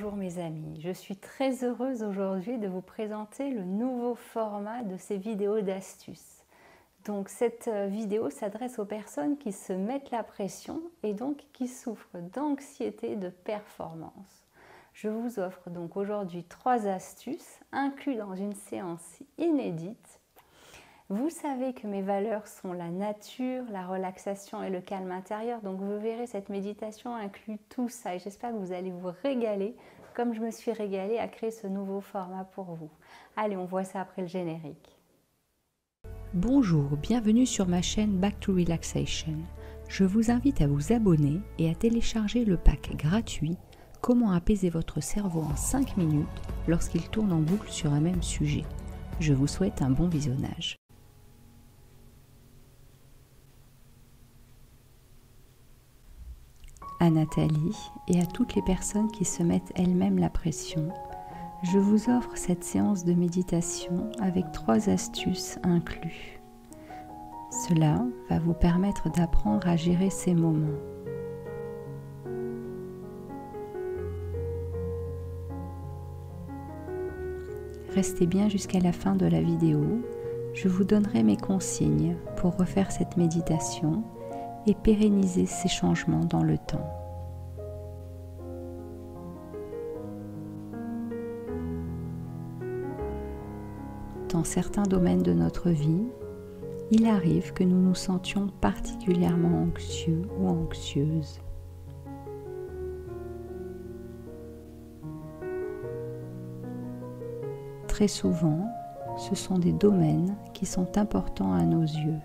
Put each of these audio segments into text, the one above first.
Bonjour mes amis, je suis très heureuse aujourd'hui de vous présenter le nouveau format de ces vidéos d'astuces. Donc cette vidéo s'adresse aux personnes qui se mettent la pression et donc qui souffrent d'anxiété de performance. Je vous offre donc aujourd'hui 3 astuces incluses dans une séance inédite. Vous savez que mes valeurs sont la nature, la relaxation et le calme intérieur. Donc vous verrez, cette méditation inclut tout ça et j'espère que vous allez vous régaler comme je me suis régalée à créer ce nouveau format pour vous. Allez, on voit ça après le générique. Bonjour, bienvenue sur ma chaîne Back to Relaxation. Je vous invite à vous abonner et à télécharger le pack gratuit « Comment apaiser votre cerveau en 5 minutes lorsqu'il tourne en boucle sur un même sujet ». Je vous souhaite un bon visionnage. À Nathalie et à toutes les personnes qui se mettent elles-mêmes la pression, je vous offre cette séance de méditation avec 3 astuces inclus. Cela va vous permettre d'apprendre à gérer ces moments. Restez bien jusqu'à la fin de la vidéo, je vous donnerai mes consignes pour refaire cette méditation et pérenniser ces changements dans le temps. Dans certains domaines de notre vie, il arrive que nous nous sentions particulièrement anxieux ou anxieuses. Très souvent, ce sont des domaines qui sont importants à nos yeux.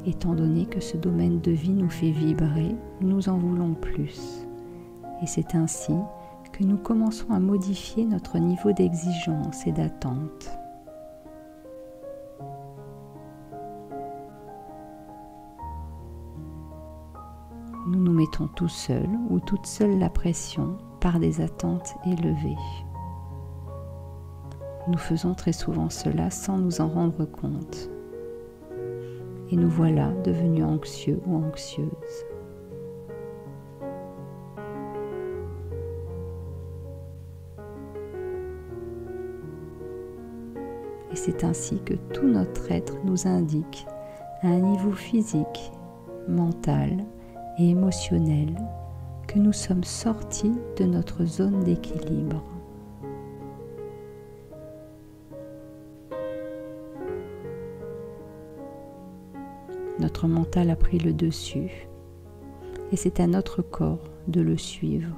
Étant donné que ce domaine de vie nous fait vibrer, nous en voulons plus. Et c'est ainsi que nous commençons à modifier notre niveau d'exigence et d'attente. Nous nous mettons tout seuls ou toute seule la pression par des attentes élevées. Nous faisons très souvent cela sans nous en rendre compte. Et nous voilà devenus anxieux ou anxieuses. Et c'est ainsi que tout notre être nous indique, à un niveau physique, mental et émotionnel, que nous sommes sortis de notre zone d'équilibre. Notre mental a pris le dessus et c'est à notre corps de le suivre.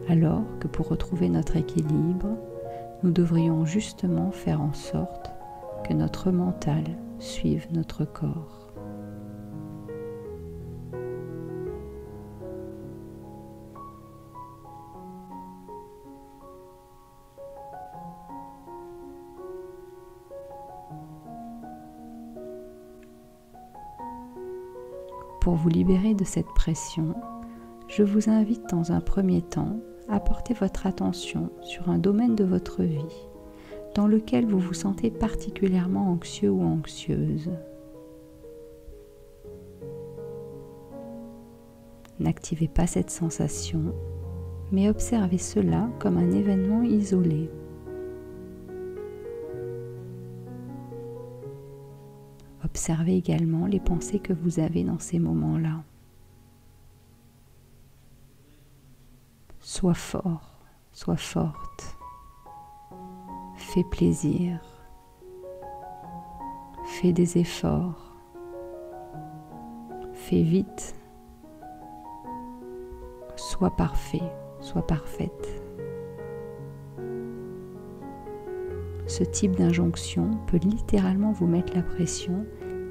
Alors que pour retrouver notre équilibre, nous devrions justement faire en sorte que notre mental suive notre corps. Pour vous libérer de cette pression, je vous invite dans un premier temps à porter votre attention sur un domaine de votre vie dans lequel vous vous sentez particulièrement anxieux ou anxieuse. N'activez pas cette sensation, mais observez cela comme un événement isolé. Observez également les pensées que vous avez dans ces moments-là. Sois fort, sois forte. Fais plaisir. Fais des efforts. Fais vite. Sois parfait, sois parfaite. Ce type d'injonction peut littéralement vous mettre la pression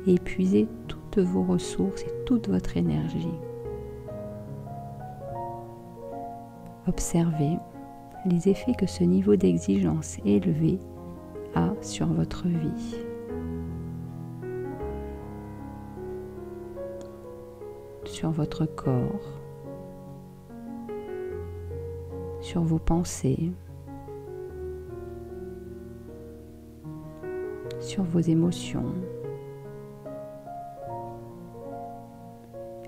et épuiser toutes vos ressources et toute votre énergie. Observez les effets que ce niveau d'exigence élevé a sur votre vie. Sur votre corps, sur vos pensées, sur vos émotions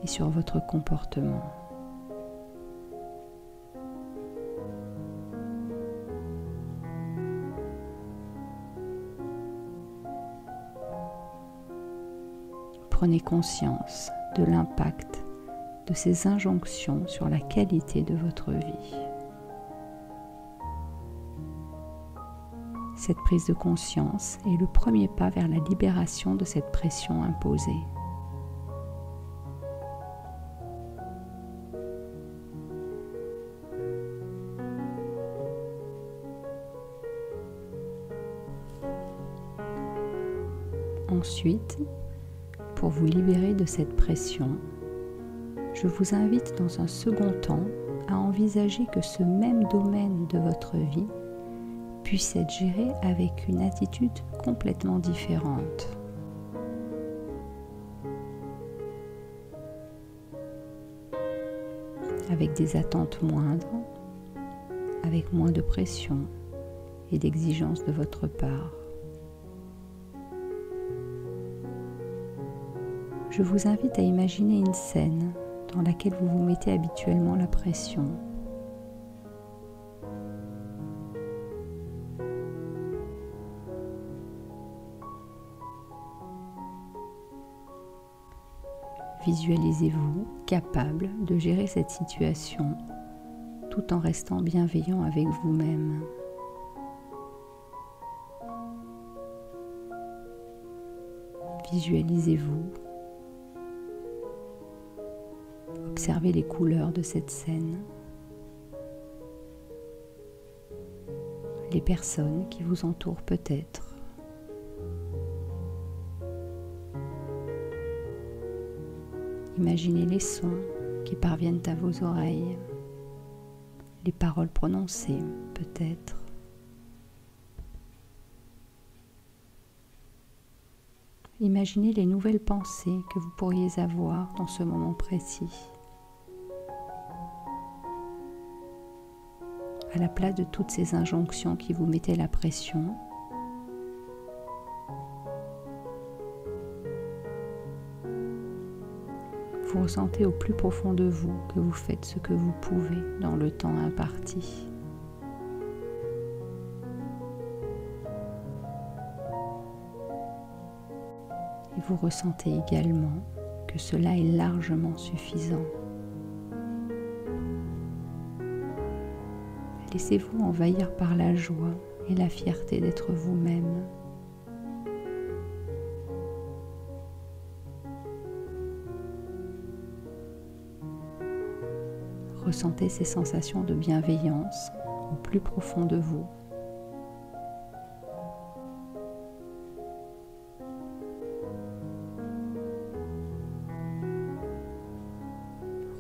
et sur votre comportement. prenez conscience de l'impact de ces injonctions sur la qualité de votre vie. Cette prise de conscience est le premier pas vers la libération de cette pression imposée. Ensuite, pour vous libérer de cette pression, je vous invite dans un second temps à envisager que ce même domaine de votre vie puisse être géré avec une attitude complètement différente. Avec des attentes moindres, avec moins de pression et d'exigence de votre part. Je vous invite à imaginer une scène dans laquelle vous vous mettez habituellement la pression. Visualisez-vous capable de gérer cette situation tout en restant bienveillant avec vous-même. Visualisez-vous. Observez les couleurs de cette scène, les personnes qui vous entourent peut-être. Imaginez les sons qui parviennent à vos oreilles, les paroles prononcées peut-être. Imaginez les nouvelles pensées que vous pourriez avoir dans ce moment précis. À la place de toutes ces injonctions qui vous mettaient la pression, vous ressentez au plus profond de vous que vous faites ce que vous pouvez dans le temps imparti. Et vous ressentez également que cela est largement suffisant. Laissez-vous envahir par la joie et la fierté d'être vous-même. Ressentez ces sensations de bienveillance au plus profond de vous.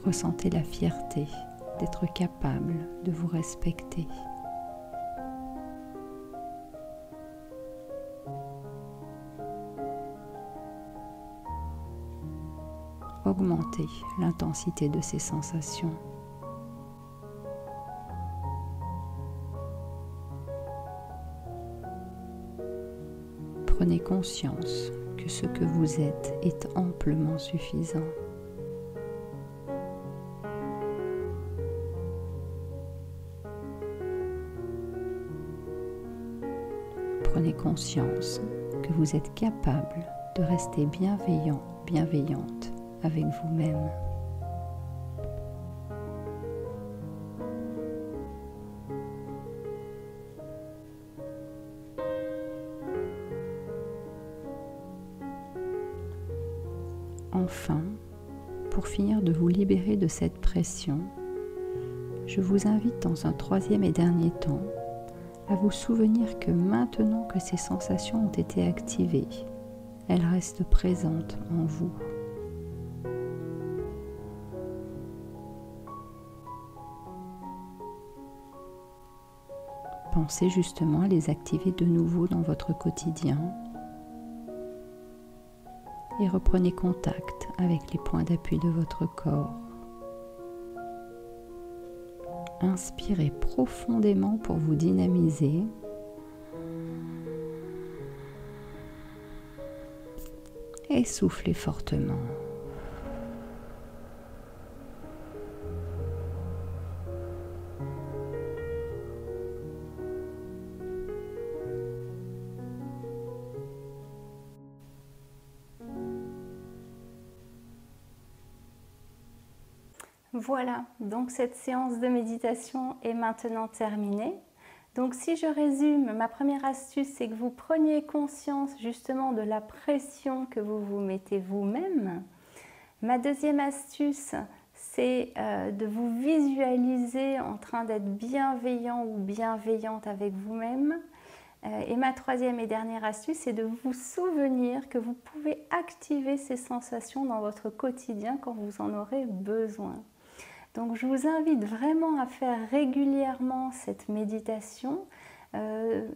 Ressentez la fierté d'être capable de vous respecter. Augmentez l'intensité de ces sensations. Prenez conscience que ce que vous êtes est amplement suffisant. Prenez conscience que vous êtes capable de rester bienveillant, bienveillante avec vous-même. Enfin, pour finir de vous libérer de cette pression, je vous invite dans un troisième et dernier temps à vous souvenir que maintenant que ces sensations ont été activées, elles restent présentes en vous. Pensez justement à les activer de nouveau dans votre quotidien et reprenez contact avec les points d'appui de votre corps. Inspirez profondément pour vous dynamiser. Et soufflez fortement. Voilà, donc cette séance de méditation est maintenant terminée. Donc si je résume, ma première astuce, c'est que vous preniez conscience justement de la pression que vous vous mettez vous-même. Ma deuxième astuce, c'est de vous visualiser en train d'être bienveillant ou bienveillante avec vous-même. Et ma troisième et dernière astuce, c'est de vous souvenir que vous pouvez activer ces sensations dans votre quotidien quand vous en aurez besoin. Donc je vous invite vraiment à faire régulièrement cette méditation.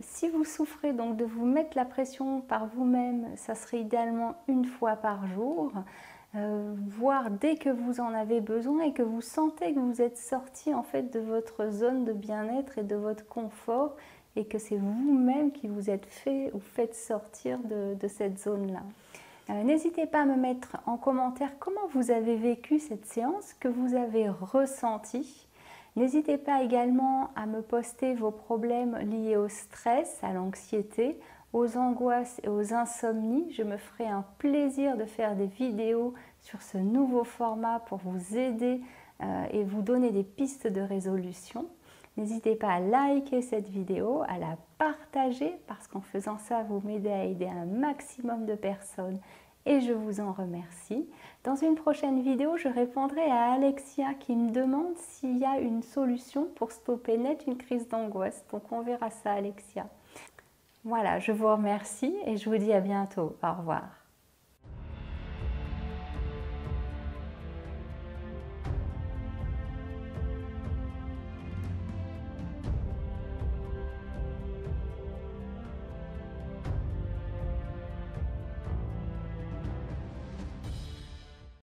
Si vous souffrez donc de vous mettre la pression par vous-même, ça serait idéalement une fois par jour. Voire dès que vous en avez besoin et que vous sentez que vous êtes sorti en fait de votre zone de bien-être et de votre confort et que c'est vous-même qui vous êtes fait ou faites sortir de cette zone-là. N'hésitez pas à me mettre en commentaire comment vous avez vécu cette séance, que vous avez ressenti. N'hésitez pas également à me poster vos problèmes liés au stress, à l'anxiété, aux angoisses et aux insomnies. Je me ferai un plaisir de faire des vidéos sur ce nouveau format pour vous aider et vous donner des pistes de résolution. N'hésitez pas à liker cette vidéo, à la partager parce qu'en faisant ça, vous m'aidez à aider un maximum de personnes et je vous en remercie. Dans une prochaine vidéo, je répondrai à Alexia qui me demande s'il y a une solution pour stopper net une crise d'angoisse. Donc on verra ça, Alexia. Voilà, je vous remercie et je vous dis à bientôt. Au revoir.